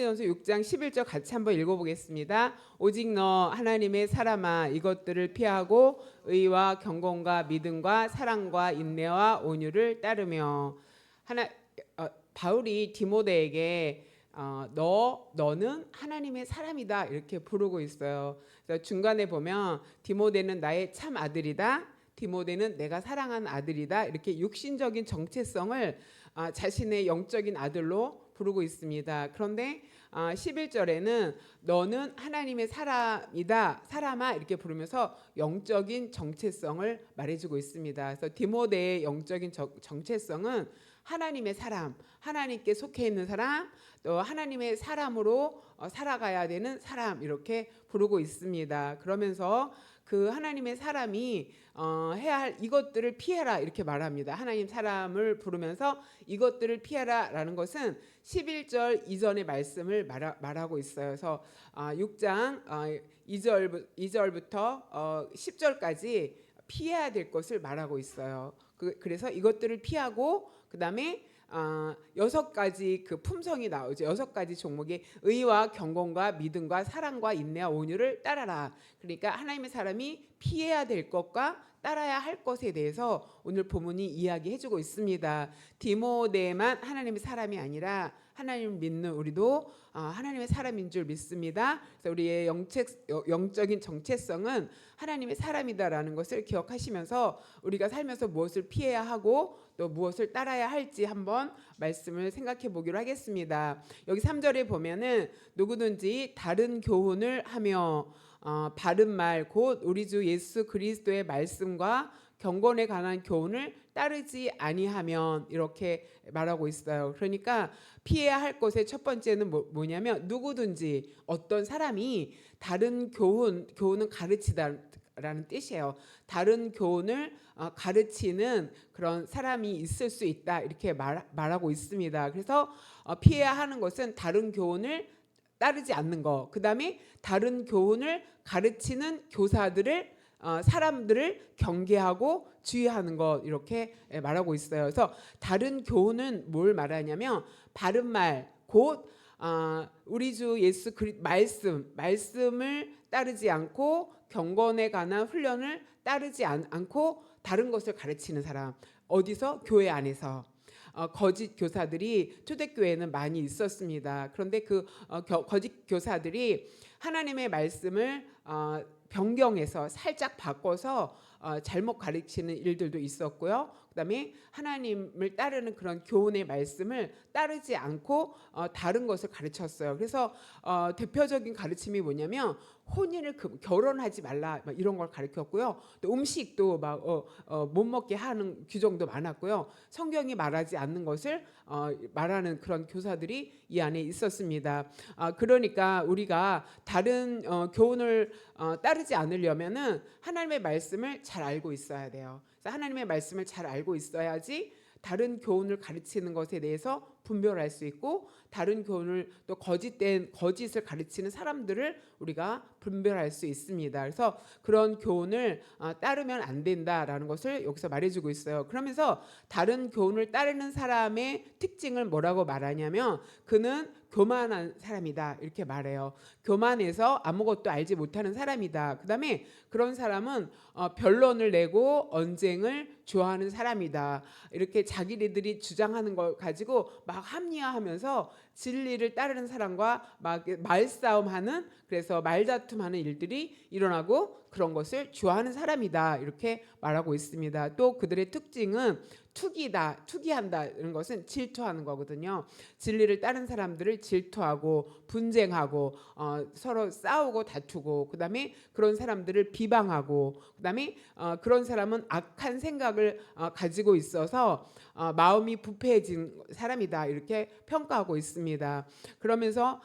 사무엘전서 6장 11절 같이 한번 읽어보겠습니다. 오직 너 하나님의 사람아 이것들을 피하고 의와 경건과 믿음과 사랑과 인내와 온유를 따르며 바울이 디모데에게 너는 하나님의 사람이다 이렇게 부르고 있어요. 그래서 중간에 보면 디모데는 나의 참 아들이다. 디모데는 내가 사랑한 아들이다. 이렇게 육신적인 정체성을 자신의 영적인 아들로 부르고 있습니다. 그런데 11절에는 너는 하나님의 사람이다. 사람아 이렇게 부르면서 영적인 정체성을 말해주고 있습니다. 그래서 디모데의 영적인 정체성은 하나님의 사람, 하나님께 속해 있는 사람, 또 하나님의 사람으로 살아가야 되는 사람 이렇게 부르고 있습니다. 그러면서 그 하나님의 사람이 해야 할 이것들을 피해라 이렇게 말합니다. 하나님 사람을 부르면서 이것들을 피해라라는 것은 11절 이전의 말씀을 말하고 있어요. 그래서 6장 2절부터 10절까지 피해야 될 것을 말하고 있어요. 그래서 이것들을 피하고 그 다음에 6가지 그 품성이 나오죠. 6가지 종목의 의와 경건과 믿음과 사랑과 인내와 온유를 따라라. 그러니까 하나님의 사람이 피해야 될 것과 따라야 할 것에 대해서 오늘 본문이 이야기해주고 있습니다. 디모데만 하나님의 사람이 아니라 하나님을 믿는 우리도 하나님의 사람인 줄 믿습니다. 그래서 우리의 영적인 정체성은 하나님의 사람이다라는 것을 기억하시면서 우리가 살면서 무엇을 피해야 하고 또 무엇을 따라야 할지 한번 말씀을 생각해 보기로 하겠습니다. 여기 3절에 보면은 누구든지 다른 교훈을 하며 바른 말 곧 우리 주 예수 그리스도의 말씀과 경건에 관한 교훈을 따르지 아니하면 이렇게 말하고 있어요. 그러니까 피해야 할 것의 첫 번째는 뭐냐면 누구든지 어떤 사람이 다른 교훈은 가르치다라는 뜻이에요. 다른 교훈을 가르치는 그런 사람이 있을 수 있다 이렇게 말하고 있습니다. 그래서 피해야 하는 것은 다른 교훈을 따르지 않는 거. 그 다음에 다른 교훈을 가르치는 교사들을 사람들을 경계하고 주의하는 것 이렇게 말하고 있어요. 그래서 다른 교훈은 뭘 말하냐면 바른 말 곧 우리 주 예수 말씀을 따르지 않고 경건에 관한 훈련을 따르지 않고 다른 것을 가르치는 사람. 어디서? 교회 안에서. 거짓 교사들이 초대교회에는 많이 있었습니다. 그런데 그 거짓 교사들이 하나님의 말씀을 변경해서 살짝 바꿔서 잘못 가르치는 일들도 있었고요. 그다음에 하나님을 따르는 그런 교훈의 말씀을 따르지 않고 다른 것을 가르쳤어요. 그래서 대표적인 가르침이 뭐냐면 혼인을 결혼하지 말라 이런 걸 가르쳤고요. 또 음식도 막 못 먹게 하는 규정도 많았고요. 성경이 말하지 않는 것을 말하는 그런 교사들이 이 안에 있었습니다. 그러니까 우리가 다른 교훈을 따르지 않으려면은 하나님의 말씀을 잘 알고 있어야 돼요. 그래서 하나님의 말씀을 잘 알고 있어야지 다른 교훈을 가르치는 것에 대해서 분별할 수 있고 다른 교훈을 또 거짓을 가르치는 사람들을 우리가 분별할 수 있습니다. 그래서 그런 교훈을 따르면 안 된다라는 것을 여기서 말해주고 있어요. 그러면서 다른 교훈을 따르는 사람의 특징을 뭐라고 말하냐면 그는 교만한 사람이다 이렇게 말해요. 교만해서 아무것도 알지 못하는 사람이다. 그 다음에 그런 사람은 변론을 내고 언쟁을 좋아하는 사람이다. 이렇게 자기네들이 주장하는 걸 가지고 막 합리화하면서 진리를 따르는 사람과 막 말싸움하는 그래서 말다툼하는 일들이 일어나고 그런 것을 좋아하는 사람이다 이렇게 말하고 있습니다. 또 그들의 특징은 투기한다는 것은 질투하는 거거든요. 진리를 따른 사람들을 질투하고 분쟁하고 서로 싸우고 다투고 그다음에 그런 사람들을 비방하고 그다음에 그런 사람은 악한 생각을 가지고 있어서 마음이 부패해진 사람이다 이렇게 평가하고 있습니다. 그러면서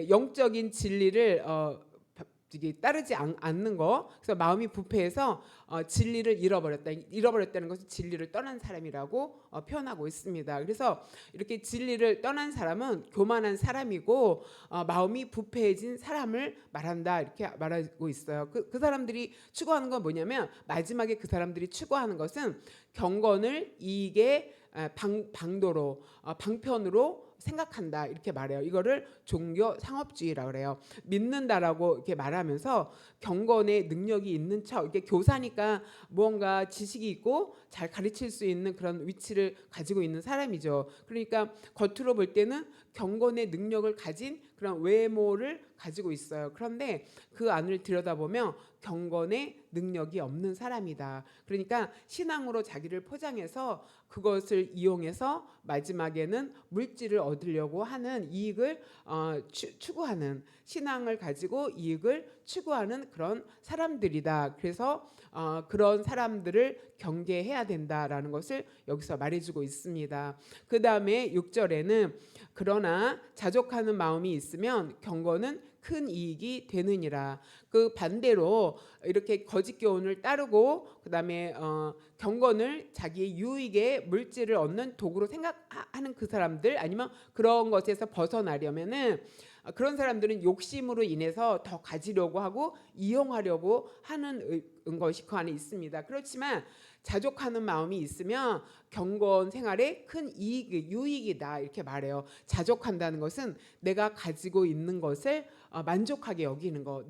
영적인 진리를 따르지 않는 거. 그래서 마음이 부패해서 진리를 잃어버렸다는 것은 진리를 떠난 사람이라고 표현하고 있습니다. 그래서 이렇게 진리를 떠난 사람은 교만한 사람이고 마음이 부패해진 사람을 말한다 이렇게 말하고 있어요. 그 사람들이 추구하는 건 뭐냐면 마지막에 그 사람들이 추구하는 것은 경건을 이익의 방도로 방편으로 생각한다 이렇게 말해요. 이거를 종교 상업주의라고 그래요. 믿는다라고 이렇게 말하면서 경건의 능력이 있는 척, 이게 교사니까 무언가 지식이 있고 잘 가르칠 수 있는 그런 위치를 가지고 있는 사람이죠. 그러니까 겉으로 볼 때는 경건의 능력을 가진 그런 외모를 가지고 있어요. 그런데 그 안을 들여다보면 경건의 능력이 없는 사람이다. 그러니까 신앙으로 자기를 포장해서 그것을 이용해서 마지막에는 물질을 얻으려고 하는 이익을 추구하는, 신앙을 가지고 이익을 추구하는 그런 사람들이다. 그래서 그런 사람들을 경계해야 된다라는 것을 여기서 말해주고 있습니다. 그 다음에 6절에는 그러나 자족하는 마음이 있으면 경건은 큰 이익이 되느니라. 그 반대로 이렇게 거짓 교훈을 따르고 그다음에 경건을 자기의 유익의 물질을 얻는 도구로 생각하는 그 사람들, 아니면 그런 것에서 벗어나려면은 그런 사람들은 욕심으로 인해서 더 가지려고 하고 이용하려고 하는 것이 그 안에 있습니다. 그렇지만 자족하는 마음이 있으면 경건 생활에 큰 유익이다 이렇게 말해요. 자족한다는 것은 내가 가지고 있는 것을 만족하게 여기는 거,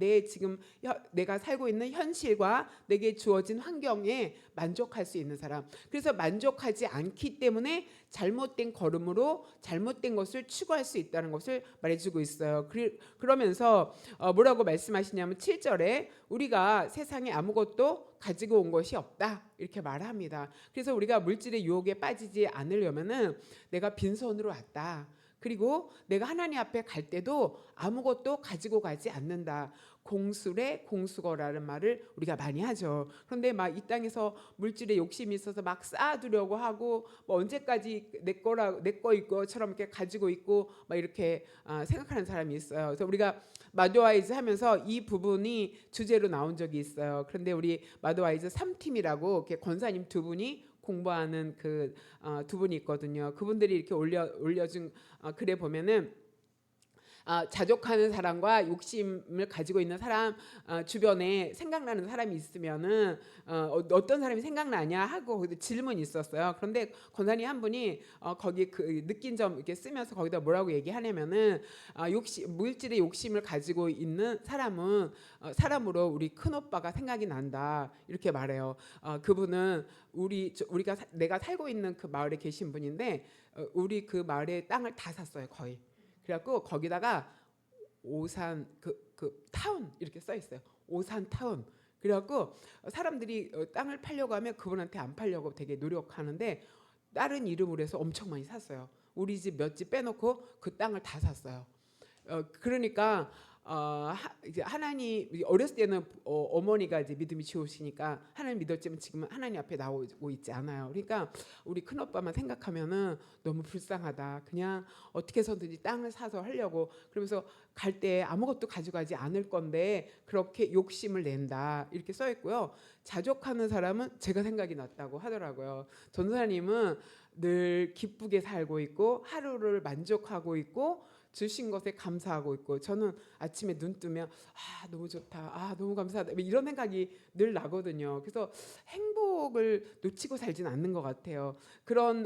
내가 살고 있는 현실과 내게 주어진 환경에 만족할 수 있는 사람. 그래서 만족하지 않기 때문에 잘못된 걸음으로 잘못된 것을 추구할 수 있다는 것을 말해주고 있어요. 그러면서 뭐라고 말씀하시냐면 7절에 우리가 세상에 아무것도 가지고 온 것이 없다 이렇게 말합니다. 그래서 우리가 물질의 유혹에 빠지지 않으려면은 내가 빈손으로 왔다. 그리고 내가 하나님 앞에 갈 때도 아무것도 가지고 가지 않는다. 공술의 공수거라는 말을 우리가 많이 하죠. 그런데 막 이 땅에서 물질에 욕심이 있어서 막 쌓아두려고 하고 뭐 언제까지 내 거 있고처럼 이렇게 가지고 있고 막 이렇게 생각하는 사람이 있어요. 그래서 우리가 마도와이즈 하면서 이 부분이 주제로 나온 적이 있어요. 그런데 우리 마도와이즈 3팀이라고 이렇게 권사님 두 분이 공부하는 그 두 분이 있거든요. 그분들이 이렇게 올려준 글에 보면은 자족하는 사람과 욕심을 가지고 있는 사람 주변에 생각나는 사람이 있으면은 어떤 사람이 생각나냐 하고 질문이 있었어요. 그런데 권사님 한 분이 거기 그 느낀 점 이렇게 쓰면서 거기다 뭐라고 얘기하냐면은 물질의 욕심을 가지고 있는 사람은 사람으로 우리 큰 오빠가 생각이 난다 이렇게 말해요. 그분은 내가 살고 있는 그 마을에 계신 분인데 우리 그 마을의 땅을 다 샀어요 거의. 그래갖고 거기다가 오산 그 타운 이렇게 써 있어요. 오산 타운. 그래갖고 사람들이 땅을 팔려고 하면 그분한테 안 팔려고 되게 노력하는데 다른 이름으로 해서 엄청 많이 샀어요. 우리 집 몇 집 빼놓고 그 땅을 다 샀어요. 그러니까 이제 하나님 어렸을 때는 어머니가 이제 믿음이 좋으시니까 하나님 믿었지만 지금은 하나님 앞에 나오고 있지 않아요. 그러니까 우리 큰 오빠만 생각하면은 너무 불쌍하다. 그냥 어떻게 해서든지 땅을 사서 하려고 그러면서 갈 때 아무것도 가져가지 않을 건데 그렇게 욕심을 낸다 이렇게 써 있고요. 자족하는 사람은 제가 생각이 났다고 하더라고요. 전도사님은 늘 기쁘게 살고 있고 하루를 만족하고 있고 주신 것에 감사하고 있고 저는 아침에 눈 뜨면 너무 좋다, 너무 감사하다 이런 생각이 늘 나거든요. 그래서 행복을 놓치고 살지는 않는 것 같아요. 그런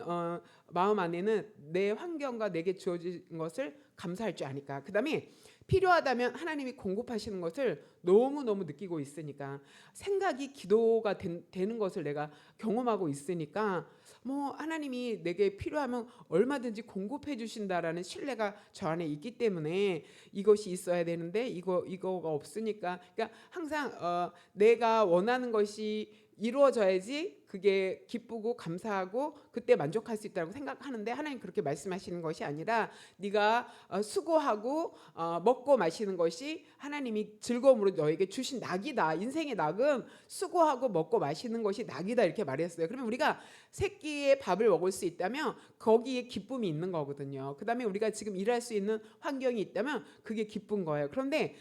마음 안에는 내 환경과 내게 주어진 것을 감사할 줄 아니까. 그다음에 필요하다면 하나님이 공급하시는 것을 너무너무 느끼고 있으니까 생각이 기도가 되는 것을 내가 경험하고 있으니까 뭐 하나님이 내게 필요하면 얼마든지 공급해 주신다라는 신뢰가 저 안에 있기 때문에 이것이 있어야 되는데 이거가 없으니까 그러니까 항상 내가 원하는 것이 이루어져야지 그게 기쁘고 감사하고 그때 만족할 수 있다고 생각하는데 하나님 그렇게 말씀하시는 것이 아니라 네가 수고하고 먹고 마시는 것이 하나님이 즐거움으로 너에게 주신 낙이다. 인생의 낙은 수고하고 먹고 마시는 것이 낙이다 이렇게 말했어요. 그러면 우리가 세 끼의 밥을 먹을 수 있다면 거기에 기쁨이 있는 거거든요. 그다음에 우리가 지금 일할 수 있는 환경이 있다면 그게 기쁜 거예요. 그런데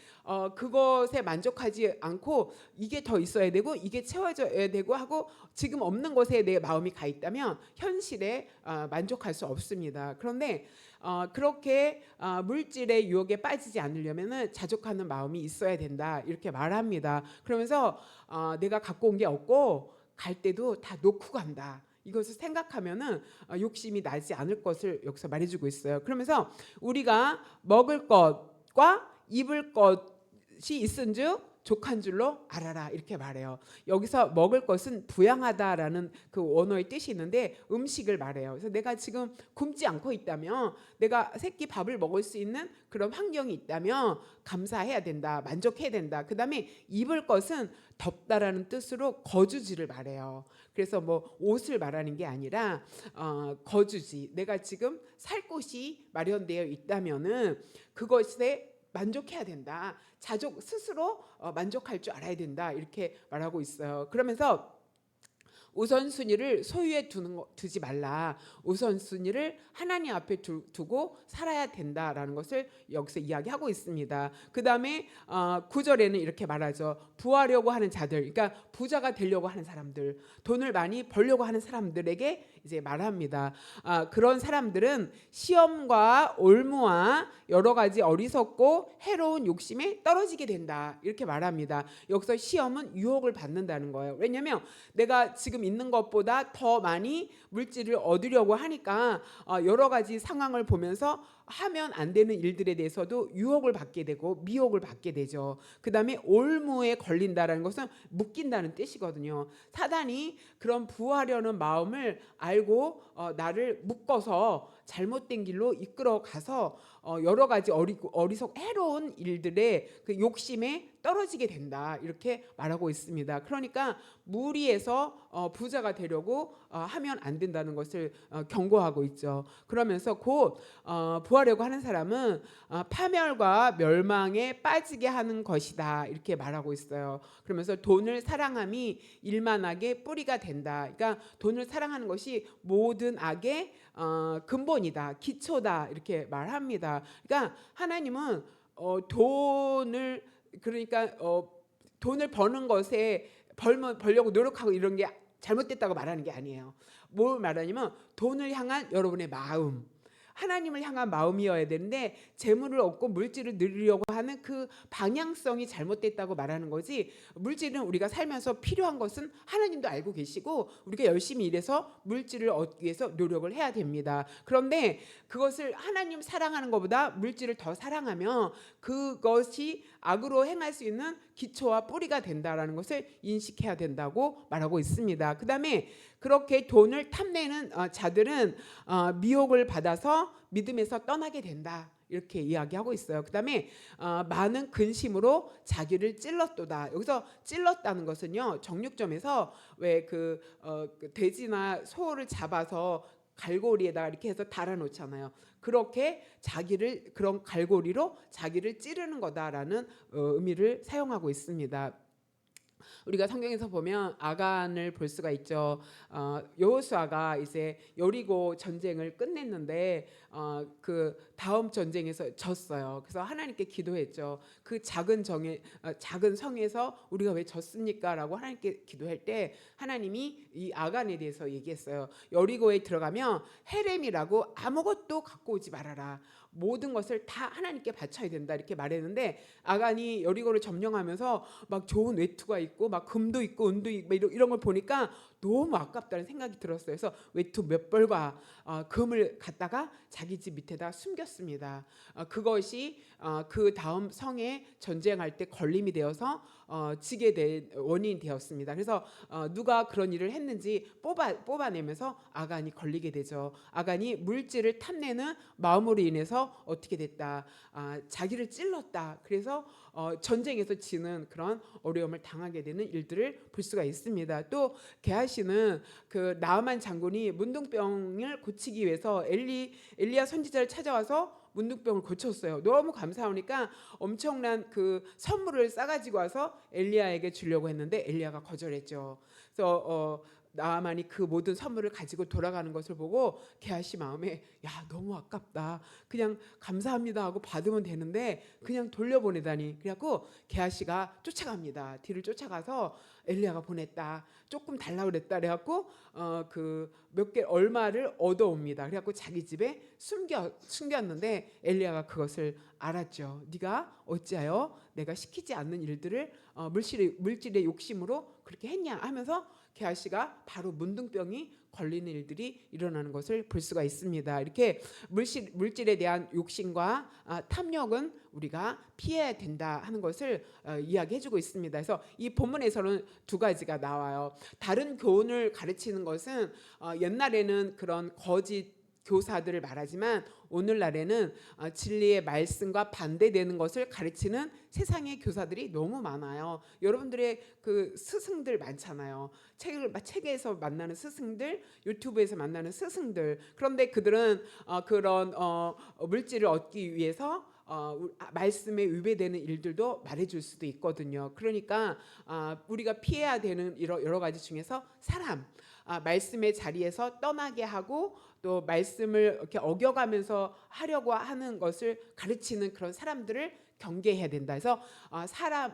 그것에 만족하지 않고 이게 더 있어야 되고 이게 채워져야 되고 하고 지금 없는 것에 내 마음이 가 있다면 현실에 만족할 수 없습니다. 그런데 그렇게 물질의 유혹에 빠지지 않으려면은 자족하는 마음이 있어야 된다 이렇게 말합니다. 그러면서 내가 갖고 온 게 없고 갈 때도 다 놓고 간다. 이것을 생각하면은 욕심이 나지 않을 것을 여기서 말해주고 있어요. 그러면서 우리가 먹을 것과 입을 것이 있은즉 족한 줄로 알아라 이렇게 말해요. 여기서 먹을 것은 부양하다라는 그 원어의 뜻이 있는데 음식을 말해요. 그래서 내가 지금 굶지 않고 있다면, 내가 새끼 밥을 먹을 수 있는 그런 환경이 있다면 감사해야 된다, 만족해야 된다. 그 다음에 입을 것은 덥다라는 뜻으로 거주지를 말해요. 그래서 뭐 옷을 말하는 게 아니라 거주지, 내가 지금 살 곳이 마련되어 있다면은 그것에 만족해야 된다. 자족 스스로 만족할 줄 알아야 된다. 이렇게 말하고 있어요. 그러면서 우선순위를 소유에 두지 말라. 우선순위를 하나님 앞에 두고 살아야 된다라는 것을 여기서 이야기하고 있습니다. 그 다음에 9절에는 이렇게 말하죠. 부하려고 하는 자들, 그러니까 부자가 되려고 하는 사람들, 돈을 많이 벌려고 하는 사람들에게 이제 말합니다. 그런 사람들은 시험과 올무와 여러 가지 어리석고 해로운 욕심에 떨어지게 된다. 이렇게 말합니다. 여기서 시험은 유혹을 받는다는 거예요. 왜냐하면 내가 지금 있는 것보다 더 많이 물질을 얻으려고 하니까 여러 가지 상황을 보면서 하면 안 되는 일들에 대해서도 유혹을 받게 되고 미혹을 받게 되죠. 그 다음에 올무에 걸린다라는 것은 묶인다는 뜻이거든요. 사단이 그런 부하려는 마음을 알고 나를 묶어서 잘못된 길로 이끌어 가서 여러 가지 어리석 해로운 일들의 그 욕심에 떨어지게 된다. 이렇게 말하고 있습니다. 그러니까 무리해서 부자가 되려고 하면 안 된다는 것을 경고하고 있죠. 그러면서 곧 부하려고 하는 사람은 파멸과 멸망에 빠지게 하는 것이다. 이렇게 말하고 있어요. 그러면서 돈을 사랑함이 일만하게 뿌리가 된다. 그러니까 돈을 사랑하는 것이 모든 악의 근본이다, 기초다 이렇게 말합니다. 그러니까 하나님은 돈을, 그러니까 돈을 버는 것에 벌려고 노력하고 이런 게 잘못됐다고 말하는 게 아니에요. 뭘 말하냐면 돈을 향한 여러분의 마음, 하나님을 향한 마음이어야 되는데 재물을 얻고 물질을 누리려고 하는 그 방향성이 잘못됐다고 말하는 거지. 물질은 우리가 살면서 필요한 것은 하나님도 알고 계시고 우리가 열심히 일해서 물질을 얻기 위해서 노력을 해야 됩니다. 그런데 그것을 하나님 사랑하는 것보다 물질을 더 사랑하면 그것이 악으로 행할 수 있는 기초와 뿌리가 된다라는 것을 인식해야 된다고 말하고 있습니다. 그 다음에 그렇게 돈을 탐내는 자들은 미혹을 받아서 믿음에서 떠나게 된다. 이렇게 이야기하고 있어요. 그 다음에 많은 근심으로 자기를 찔렀도다. 여기서 찔렀다는 것은요, 정육점에서 왜 그 돼지나 소를 잡아서 갈고리에다가 이렇게 해서 달아놓잖아요. 그렇게 자기를, 그런 갈고리로 자기를 찌르는 거다라는 의미를 사용하고 있습니다. 우리가 성경에서 보면 아간을 볼 수가 있죠. 여호수아가 이제 여리고 전쟁을 끝냈는데 그 다음 전쟁에서 졌어요. 그래서 하나님께 기도했죠. 그 작은 성에서 우리가 왜 졌습니까라고 하나님께 기도할 때 하나님이 이 아간에 대해서 얘기했어요. 여리고에 들어가면 헤렘이라고 아무것도 갖고 오지 말아라. 모든 것을 다 하나님께 바쳐야 된다 이렇게 말했는데, 아간이 여리고를 점령하면서 막 좋은 외투가 있고 막 금도 있고 은도 있고 이런 걸 보니까 너무 아깝다는 생각이 들었어요. 그래서 외투 몇 벌과 금을 갖다가 자기 집 밑에다 숨겼습니다. 그것이 그 다음 성에 전쟁할 때 걸림이 되어서 지게 된 원인이 되었습니다. 그래서 누가 그런 일을 했는지 뽑아내면서 아간이 걸리게 되죠. 아간이 물질을 탐내는 마음으로 인해서 어떻게 됐다, 자기를 찔렀다. 그래서 전쟁에서 지는 그런 어려움을 당하게 되는 일들을 볼 수가 있습니다. 또 게하시는 그 나아만 장군이 문둥병을 고치기 위해서 엘리야 선지자를 찾아와서 문둥병을 고쳤어요. 너무 감사하니까 엄청난 그 선물을 싸가지고 와서 엘리야에게 주려고 했는데 엘리야가 거절했죠. 그래서 나아만이 그 모든 선물을 가지고 돌아가는 것을 보고 게하시 마음에, 야 너무 아깝다, 그냥 감사합니다 하고 받으면 되는데 그냥 돌려보내다니. 그래갖고 게하시가 쫓아갑니다. 뒤를 쫓아가서 엘리야가 보냈다, 조금 달라고 그랬다 그래갖고 그 몇 개 얼마를 얻어옵니다. 그래갖고 자기 집에 숨겼는데 엘리야가 그것을 알았죠. 네가 어찌하여 내가 시키지 않는 일들을 물질의 욕심으로 그렇게 했냐 하면서 게하시가 바로 문둥병이 걸리는 일들이 일어나는 것을 볼 수가 있습니다. 이렇게 물질에 대한 욕심과 탐욕은 우리가 피해야 된다 하는 것을 이야기해주고 있습니다. 그래서 이 본문에서는 두 가지가 나와요. 다른 교훈을 가르치는 것은 옛날에는 그런 거짓 교사들을 말하지만 오늘날에는 진리의 말씀과 반대되는 것을 가르치는 세상의 교사들이 너무 많아요. 여러분들의 그 스승들 많잖아요. 책에서 만나는 스승들, 유튜브에서 만나는 스승들. 그런데 그들은 그런 물질을 얻기 위해서 말씀에 위배되는 일들도 말해줄 수도 있거든요. 그러니까 우리가 피해야 되는 여러 가지 중에서 사람, 말씀의 자리에서 떠나게 하고 또 말씀을 이렇게 어겨가면서 하려고 하는 것을 가르치는 그런 사람들을 경계해야 된다. 그래서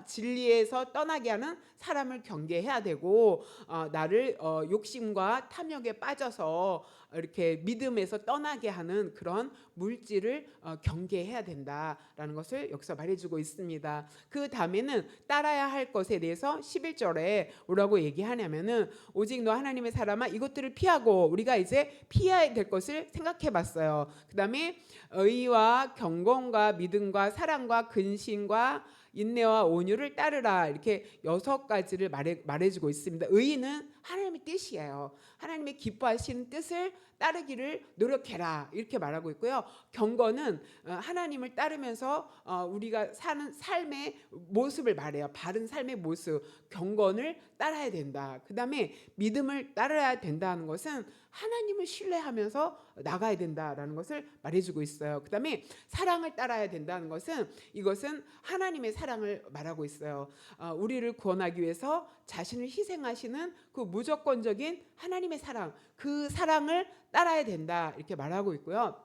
진리에서 떠나게 하는 사람을 경계해야 되고 나를 욕심과 탐욕에 빠져서 이렇게 믿음에서 떠나게 하는 그런 물질을 경계해야 된다라는 것을 여기서 말해주고 있습니다. 그 다음에는 따라야 할 것에 대해서 11절에 뭐라고 얘기하냐면은 오직 너 하나님의 사람아 이것들을 피하고 우리가 이제 피해야 될 것을 생각해 봤어요. 그 다음에 의와 경건과 믿음과 사랑과 근신과 인내와 온유를 따르라 이렇게 6가지를 말해주고 있습니다. 의는 하나님의 뜻이에요. 하나님의 기뻐하시는 뜻을 따르기를 노력해라 이렇게 말하고 있고요. 경건은 하나님을 따르면서 우리가 사는 삶의 모습을 말해요. 바른 삶의 모습, 경건을 따라야 된다. 그 다음에 믿음을 따라야 된다는 것은 하나님을 신뢰하면서 나가야 된다라는 것을 말해주고 있어요. 그 다음에 사랑을 따라야 된다는 것은 이것은 하나님의 사랑을 말하고 있어요. 우리를 구원하기 위해서 자신을 희생하시는 그 무조건적인 하나님의 사랑, 그 사랑을 따라야 된다 이렇게 말하고 있고요.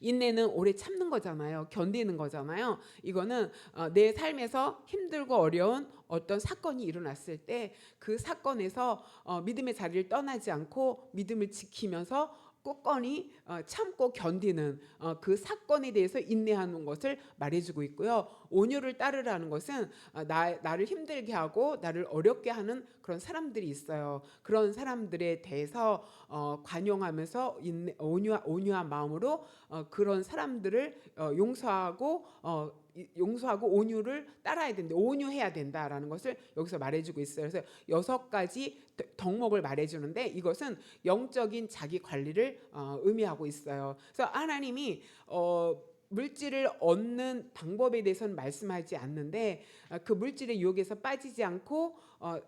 인내는 오래 참는 거잖아요. 견디는 거잖아요. 이거는 내 삶에서 힘들고 어려운 어떤 사건이 일어났을 때 그 사건에서 믿음의 자리를 떠나지 않고 믿음을 지키면서 굳건히 참고 견디는 그 사건에 대해서 인내하는 것을 말해주고 있고요. 온유를 따르라는 것은 나를 힘들게 하고 나를 어렵게 하는 그런 사람들이 있어요. 그런 사람들에 대해서 관용하면서 온유한 마음으로 그런 사람들을 용서하고 온유를 따라야 된다. 온유해야 된다라는 것을 여기서 말해주고 있어요. 그래서 6가지 덕목을 말해주는데 이것은 영적인 자기 관리를 의미하고 있어요. 그래서 하나님이 물질을 얻는 방법에 대해서는 말씀하지 않는데 그 물질의 유혹에서 빠지지 않고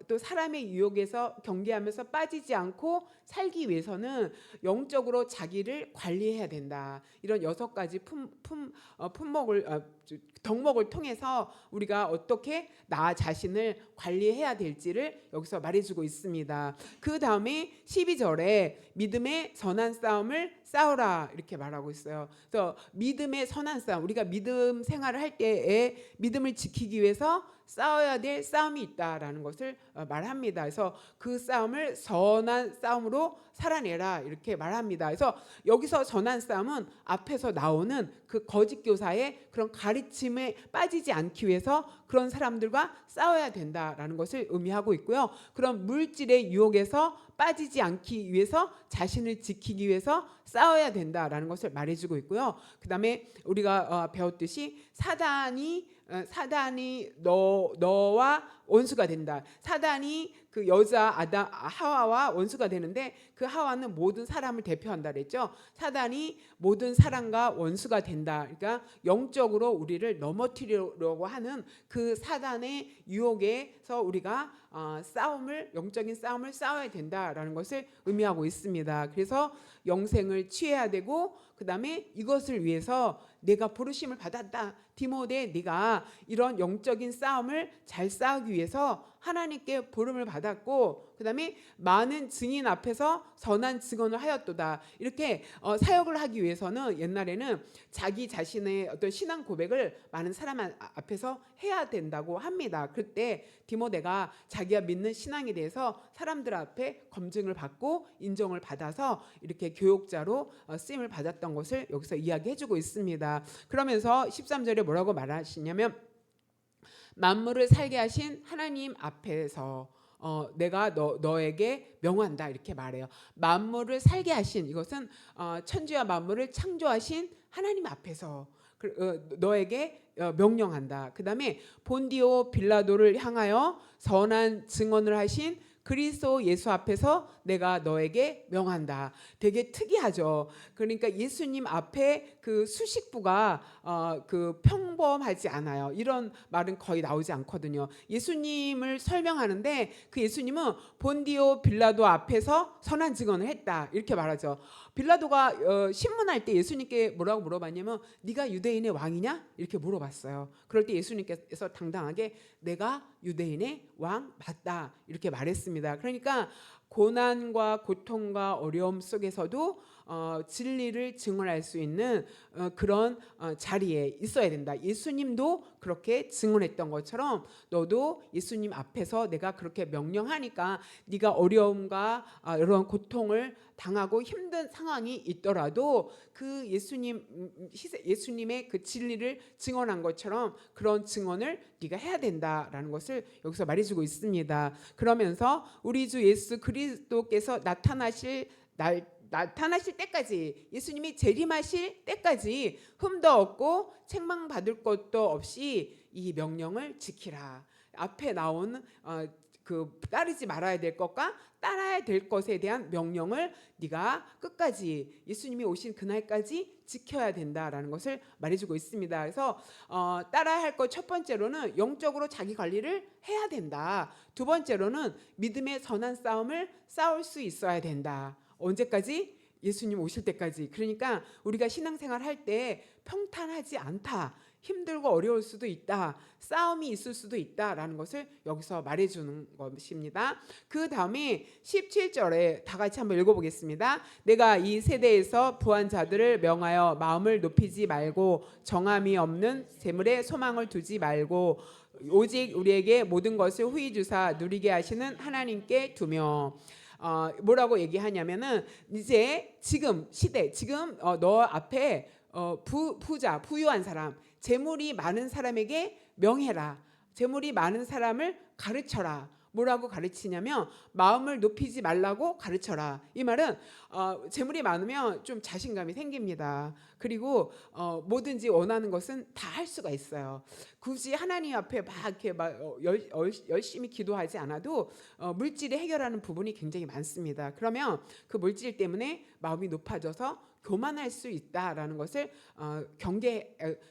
또 사람의 유혹에서 경계하면서 빠지지 않고 살기 위해서는 영적으로 자기를 관리해야 된다. 이런 6가지 덕목을 통해서 우리가 어떻게 나 자신을 관리해야 될지를 여기서 말해주고 있습니다. 그 다음에 12절에 믿음의 선한 싸움을 싸우라 이렇게 말하고 있어요. 그래서 믿음의 선한 싸움, 우리가 믿음 생활을 할 때에 믿음을 지키기 위해서 싸워야 될 싸움이 있다라는 것을 말합니다. 그래서 그 싸움을 선한 싸움으로 살아내라 이렇게 말합니다. 그래서 여기서 선한 싸움은 앞에서 나오는 그 거짓 교사의 그런 가르침에 빠지지 않기 위해서 그런 사람들과 싸워야 된다라는 것을 의미하고 있고요. 그런 물질의 유혹에서 빠지지 않기 위해서 자신을 지키기 위해서 싸워야 된다라는 것을 말해주고 있고요. 그 다음에 우리가 배웠듯이 사단이 너와 원수가 된다. 사단이 그 여자 하와와 원수가 되는데 그 하와는 모든 사람을 대표한다 그랬죠. 사단이 모든 사람과 원수가 된다. 그러니까 영적으로 우리를 넘어뜨리려고 하는 그 사단의 유혹에서 우리가 영적인 싸움을 싸워야 된다라는 것을 의미하고 있습니다. 그래서 영생을 취해야 되고 그 다음에 이것을 위해서 내가 부르심을 받았다. 디모데 네가 이런 영적인 싸움을 잘 싸우기 위해서 하나님께 부름을 받았고 그 다음에 많은 증인 앞에서 선한 증언을 하였도다. 이렇게 사역을 하기 위해서는 옛날에는 자기 자신의 어떤 신앙 고백을 많은 사람 앞에서 해야 된다고 합니다. 그때 디모데가 자기가 믿는 신앙에 대해서 사람들 앞에 검증을 받고 인정을 받아서 이렇게 교육자로 쓰임을 받았던 것을 여기서 이야기해주고 있습니다. 그러면서 13절에 뭐라고 말하시냐면 만물을 살게 하신 하나님 앞에서 내가 너에게 명한다 이렇게 말해요. 만물을 살게 하신 이것은 천지와 만물을 창조하신 하나님 앞에서 너에게 명령한다. 그 다음에 본디오 빌라도를 향하여 선한 증언을 하신 그리스도 예수 앞에서 내가 너에게 명한다. 되게 특이하죠. 그러니까 예수님 앞에 그 수식부가 그 평범하지 않아요. 이런 말은 거의 나오지 않거든요. 예수님을 설명하는데 그 예수님은 본디오 빌라도 앞에서 선한 증언을 했다 이렇게 말하죠. 빌라도가 신문할 때 예수님께 뭐라고 물어봤냐면 네가 유대인의 왕이냐 이렇게 물어봤어요. 그럴 때 예수님께서 당당하게 내가 유대인의 왕 맞다 이렇게 말했습니다. 그러니까 고난과 고통과 어려움 속에서도 진리를 증언할 수 있는 그런 자리에 있어야 된다. 예수님도 그렇게 증언했던 것처럼 너도 예수님 앞에서 내가 그렇게 명령하니까 네가 어려움과 이런 고통을 당하고 힘든 상황이 있더라도 그 예수님의 그 진리를 증언한 것처럼 그런 증언을 네가 해야 된다라는 것을 여기서 말해주고 있습니다. 그러면서 우리 주 예수 그리스도께서 나타나실 때까지 예수님이 재림하실 때까지 흠도 없고 책망받을 것도 없이 이 명령을 지키라. 앞에 나온 그 따르지 말아야 될 것과 따라야 될 것에 대한 명령을 네가 끝까지 예수님이 오신 그날까지 지켜야 된다라는 것을 말해주고 있습니다. 그래서 따라야 할 것 첫 번째로는 영적으로 자기 관리를 해야 된다. 두 번째로는 믿음의 선한 싸움을 싸울 수 있어야 된다. 언제까지? 예수님 오실 때까지. 그러니까 우리가 신앙생활 할 때 평탄하지 않다. 힘들고 어려울 수도 있다. 싸움이 있을 수도 있다라는 것을 여기서 말해주는 것입니다. 그 다음에 17절에 다 같이 한번 읽어보겠습니다. 내가 이 세대에서 부한 자들을 명하여 마음을 높이지 말고 정함이 없는 재물에 소망을 두지 말고 오직 우리에게 모든 것을 후히 주사 누리게 하시는 하나님께 두며 뭐라고 얘기하냐면은 이제 지금 시대 지금 너 앞에 부자 부유한 사람 재물이 많은 사람에게 명해라. 재물이 많은 사람을 가르쳐라. 뭐라고 가르치냐면 마음을 높이지 말라고 가르쳐라. 이 말은 재물이 많으면 좀 자신감이 생깁니다. 그리고 뭐든지 원하는 것은 다 할 수가 있어요. 굳이 하나님 앞에 막 이렇게 열심히 기도하지 않아도 물질이 해결하는 부분이 굉장히 많습니다. 그러면 그 물질 때문에 마음이 높아져서 교만할 수 있다라는 것을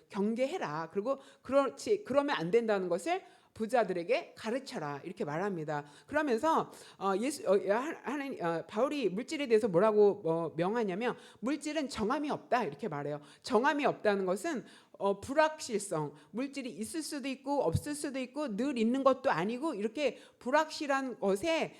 경계해라. 그리고 그러면 안 된다는 것을 부자들에게 가르쳐라 이렇게 말합니다. 그러면서 바울이 물질에 대해서 뭐라고 명하냐면 물질은 정함이 없다 이렇게 말해요. 정함이 없다는 것은 불확실성, 물질이 있을 수도 있고 없을 수도 있고 늘 있는 것도 아니고 이렇게 불확실한 것에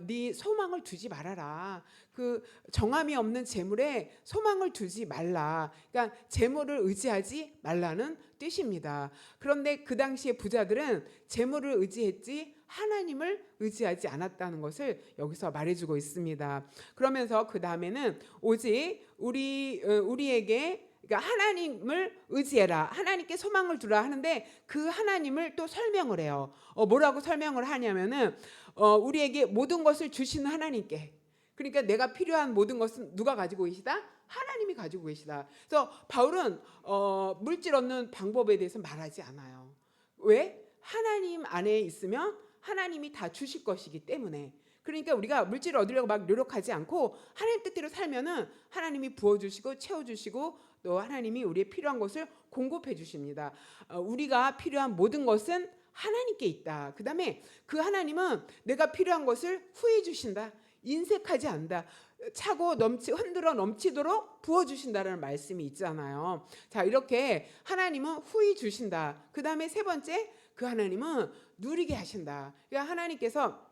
네 소망을 두지 말아라. 그 정함이 없는 재물에 소망을 두지 말라. 그러니까 재물을 의지하지 말라는 뜻입니다. 그런데 그 당시에 부자들은 재물을 의지했지 하나님을 의지하지 않았다는 것을 여기서 말해주고 있습니다. 그러면서 그 다음에는 오직 우리에게 그러니까 하나님을 의지해라. 하나님께 소망을 두라 하는데 그 하나님을 또 설명을 해요. 뭐라고 설명을 하냐면은 우리에게 모든 것을 주시는 하나님께. 그러니까 내가 필요한 모든 것은 누가 가지고 계시다? 하나님이 가지고 계시다. 그래서 바울은 물질 얻는 방법에 대해서 말하지 않아요. 왜? 하나님 안에 있으면 하나님이 다 주실 것이기 때문에. 그러니까 우리가 물질을 얻으려고 막 노력하지 않고 하나님 뜻대로 살면은 하나님이 부어주시고 채워주시고 또 하나님이 우리의 필요한 것을 공급해 주십니다. 우리가 필요한 모든 것은 하나님께 있다. 그 다음에 그 하나님은 내가 필요한 것을 후히 주신다. 인색하지 않는다. 차고 흔들어 넘치도록 부어주신다는 말씀이 있잖아요. 자, 이렇게 하나님은 후히 주신다. 그 다음에 세 번째, 그 하나님은 누리게 하신다. 그러니까 하나님께서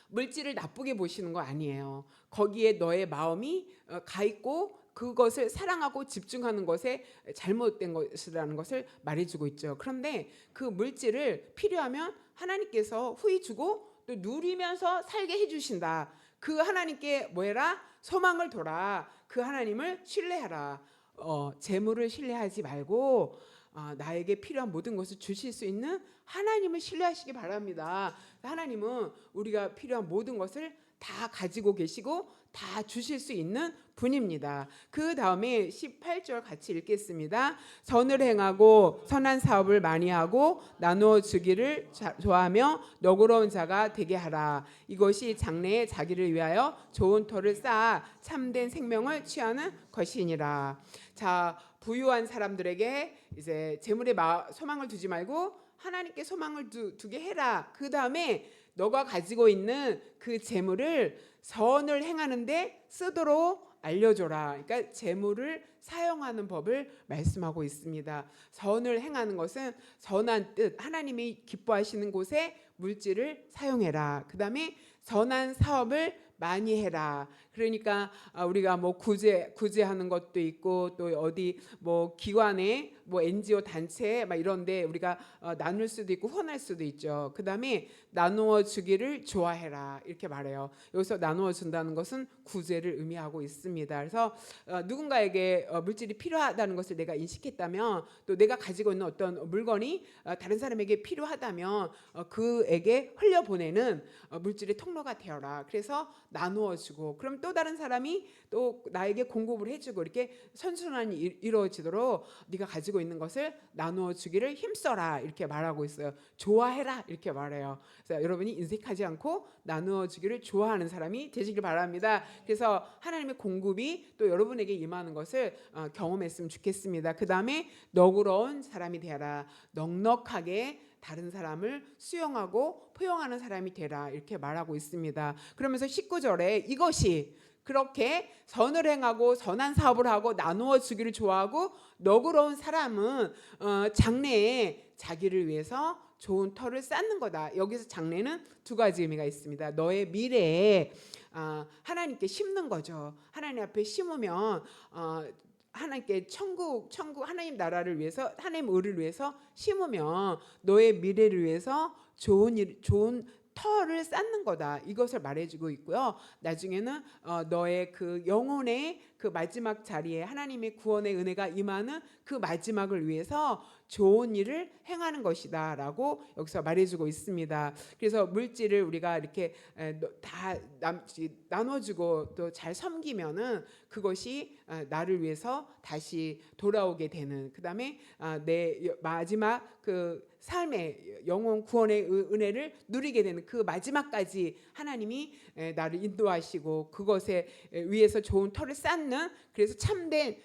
물질을 나쁘게 보시는 거 아니에요. 거기에 너의 마음이 가 있고 그것을 사랑하고 집중하는 것에 잘못된 것이라는 것을 말해주고 있죠. 그런데 그 물질을 필요하면 하나님께서 후히 주고 또 누리면서 살게 해주신다. 그 하나님께 뭐해라? 소망을 둬라. 그 하나님을 신뢰하라. 재물을 신뢰하지 말고 나에게 필요한 모든 것을 주실 수 있는 하나님을 신뢰하시기 바랍니다. 하나님은 우리가 필요한 모든 것을 다 가지고 계시고 다 주실 수 있는 분입니다. 그 다음에 18절 같이 읽겠습니다. 선을 행하고 선한 사업을 많이 하고 나누어 주기를 좋아하며 너그러운 자가 되게 하라. 이것이 장래에 자기를 위하여 좋은 터를 쌓아 참된 생명을 취하는 것이니라. 자, 부유한 사람들에게 이제 재물에 소망을 두지 말고 하나님께 소망을 두게 해라. 그 다음에 너가 가지고 있는 그 재물을 선을 행하는데 쓰도록 알려줘라. 그러니까 재물을 사용하는 법을 말씀하고 있습니다. 선을 행하는 것은 선한 뜻, 하나님이 기뻐하시는 곳에 물질을 사용해라. 그 다음에 선한 사업을 많이 해라. 그러니까 우리가 뭐 구제하는 것도 있고 또 어디 뭐 기관에 뭐 NGO 단체 막 이런데 우리가 나눌 수도 있고 후원할 수도 있죠. 그다음에 나누어 주기를 좋아해라 이렇게 말해요. 여기서 나누어 준다는 것은 구제를 의미하고 있습니다. 그래서 누군가에게 물질이 필요하다는 것을 내가 인식했다면 또 내가 가지고 있는 어떤 물건이 다른 사람에게 필요하다면 그에게 흘려보내는 물질의 통로가 되어라. 그래서 나누어 주고 그럼 또 다른 사람이 또 나에게 공급을 해주고 이렇게 선순환이 이루어지도록 네가 가지고 있는 것을 나누어 주기를 힘써라 이렇게 말하고 있어요. 좋아해라 이렇게 말해요. 그래서 여러분이 인색하지 않고 나누어 주기를 좋아하는 사람이 되시길 바랍니다. 그래서 하나님의 공급이 또 여러분에게 임하는 것을 경험했으면 좋겠습니다. 그 다음에 너그러운 사람이 되어라. 넉넉하게 다른 사람을 수용하고 포용하는 사람이 되라 이렇게 말하고 있습니다. 그러면서 19절에 이것이 그렇게 선을 행하고 선한 사업을 하고 나누어 주기를 좋아하고 너그러운 사람은 장래에 자기를 위해서 좋은 터를 쌓는 거다. 여기서 장래는 두 가지 의미가 있습니다. 너의 미래에 하나님께 심는 거죠. 하나님 앞에 심으면 하나님께 천국 하나님 나라를 위해서 하나님 의를 위해서 심으면 너의 미래를 위해서 좋은 터를 쌓는 거다. 이것을 말해주고 있고요. 나중에는 너의 그 영혼의 그 마지막 자리에 하나님의 구원의 은혜가 임하는 그 마지막을 위해서 좋은 일을 행하는 것이다 라고 여기서 말해주고 있습니다. 그래서 물질을 우리가 이렇게 다 나눠주고 또 잘 섬기면은 그것이 나를 위해서 다시 돌아오게 되는, 그 다음에 내 마지막 그 삶의 영혼 구원의 은혜를 누리게 되는 그 마지막까지 하나님이 나를 인도하시고 그것에 위해서 좋은 터를 쌓는, 그래서 참된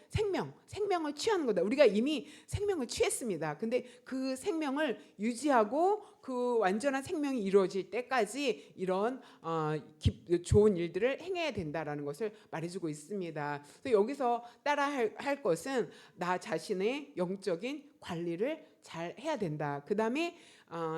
생명을 취하는 거다. 우리가 이미 생명을 취했습니다. 근데 그 생명을 유지하고 그 완전한 생명이 이루어질 때까지 이런 좋은 일들을 행해야 된다라는 것을 말해주고 있습니다. 그래서 여기서 따라할 것은 나 자신의 영적인 관리를 잘 해야 된다. 그 다음에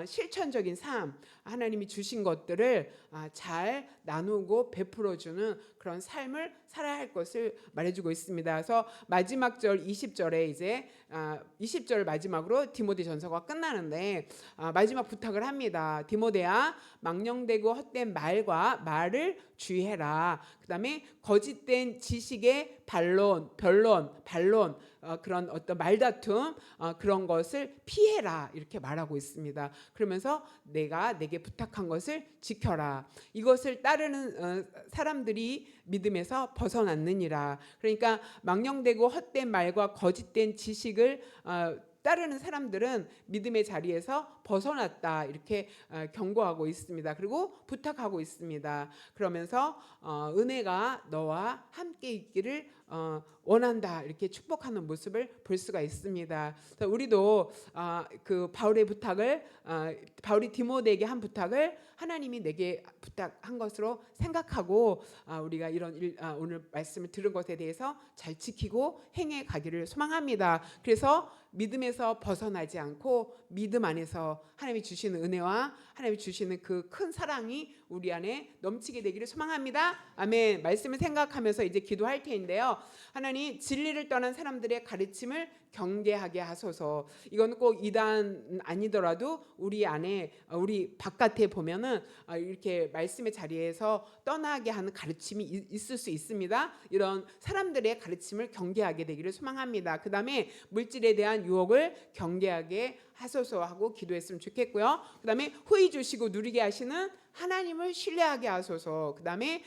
실천적인 삶, 하나님이 주신 것들을 잘 나누고 베풀어주는 그런 삶을 살아야 할 것을 말해주고 있습니다. 그래서 마지막 절 20절에 이제 20절 마지막으로 디모데전서가 끝나는데 마지막 부탁을 합니다. 디모데야, 망령되고 헛된 말을 주의해라. 그 다음에 거짓된 지식의 변론, 그런 어떤 말다툼, 그런 것을 피해라 이렇게 말하고 있습니다. 그러면서 내게 부탁한 것을 지켜라. 이것을 따르는 사람들이 믿음에서 벗어났느니라. 그러니까 망령되고 헛된 말과 거짓된 지식을 따르는 사람들은 믿음의 자리에서 벗어났다 이렇게 경고하고 있습니다. 그리고 부탁하고 있습니다. 그러면서 은혜가 너와 함께 있기를 원한다 이렇게 축복하는 모습을 볼 수가 있습니다. 우리도 그 바울의 부탁을 바울이 디모데에게 한 부탁을 하나님이 내게 부탁한 것으로 생각하고 우리가 이런 오늘 말씀을 들은 것에 대해서 잘 지키고 행해 가기를 소망합니다. 그래서 믿음에서 벗어나지 않고 믿음 안에서 하나님이 주시는 은혜와 하나님이 주시는 그 큰 사랑이 우리 안에 넘치게 되기를 소망합니다. 아멘. 말씀을 생각하면서 이제 기도할 텐데요. 하나님, 진리를 떠난 사람들의 가르침을 경계하게 하소서. 이건 꼭 이단 아니더라도 우리 안에 우리 바깥에 보면은 이렇게 말씀의 자리에서 떠나게 하는 가르침이 있을 수 있습니다. 이런 사람들의 가르침을 경계하게 되기를 소망합니다. 그다음에 물질에 대한 유혹을 경계하게 하소서 하고 기도했으면 좋겠고요. 그다음에 후히 주시고 누리게 하시는 하나님을 신뢰하게 하소서. 그다음에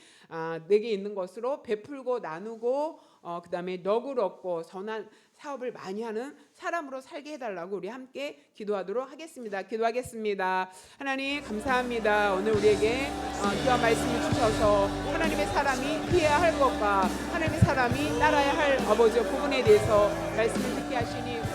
내게 있는 것으로 베풀고 나누고 그다음에 너그럽고 선한 사업을 많이 하는 사람으로 살게 해달라고 우리 함께 기도하도록 하겠습니다. 기도하겠습니다. 하나님 감사합니다. 오늘 우리에게 귀한 말씀을 주셔서 하나님의 사람이 피해야 할 것과 하나님의 사람이 따라야 할 아버지의 부분에 대해서 말씀을 듣게 하시니